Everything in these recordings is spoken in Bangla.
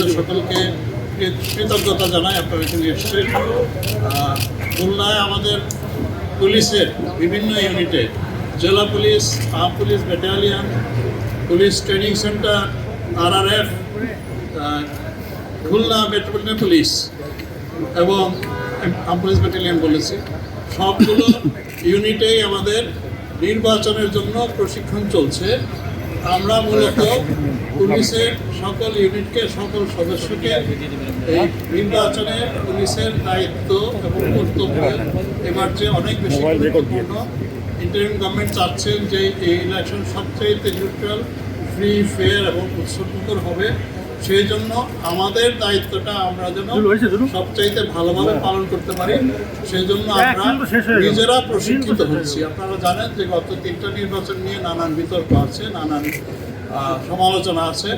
আপনাদের সকলকে কৃতজ্ঞতা জানাই, আপনারা এখানে এসছেন। খুলনায় আমাদের পুলিশের বিভিন্ন ইউনিটে, জেলা police, arm police battalion, police training centre, RRF, Khulna metropolitan police এবং আর্ম পুলিশ ব্যাটালিয়ন বলেছি, সবগুলো ইউনিটেই আমাদের নির্বাচনের জন্য প্রশিক্ষণ চলছে। আমরা মূলত পুলিশের সকল ইউনিটকে, সকল সদস্যকে এই নির্বাচনে পুলিশের দায়িত্ব এবং কর্তব্য এবার যে অনেক বেশি গুরুত্বপূর্ণ। ইন্টারিম গভর্নমেন্ট চাচ্ছেন যে এই ইলেকশন সবচাইতে নিউট্রাল, ফ্রি, ফেয়ার এবং উৎসবমুখর হবে। সেই জন্য আমাদের দায়িত্বটা আমরা যেন সবচাইতে ভালোভাবে পালন করতে পারি, সেই জন্য আমরা নিজেরা প্রশিক্ষিত হচ্ছি। আপনারা জানেন যে গত 3টা নির্বাচন নিয়ে নানান বিতর্ক আছে, নানান সমালোচনা আছে।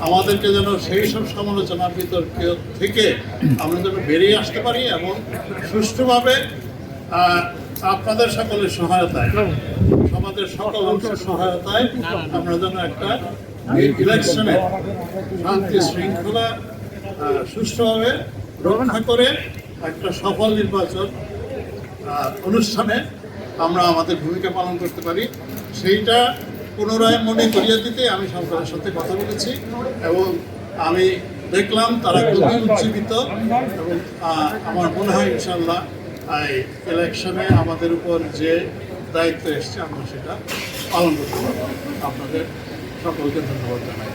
আমাদেরকে যেন সেই সব সমালোচনা বিতর্ক থেকে আমরা যেন বেরিয়ে আসতে পারি এবং সুষ্ঠুভাবে আপনাদের সকলের সহায়তায়, সমাজের সকল অংশের সহায়তায় আমরা যেন একটা ইলেকশনে শান্তি শৃঙ্খলা সুষ্ঠুভাবে রক্ষা করে একটা সফল নির্বাচন অনুষ্ঠানে আমরা আমাদের ভূমিকা পালন করতে পারি। সেইটা পুনরায় মনে করিয়ে দিতে আমি সরকারের সাথে কথা বলেছি এবং আমি দেখলাম তারা খুবই উজ্জীবিত এবং আমার মনে হয় ইনশাল্লাহ এই ইলেকশনে আমাদের উপর যে দায়িত্ব এসছে আমরা সেটা পালন করতে পারব। আপনাদের সকলকে ধন্যবাদ জানাই।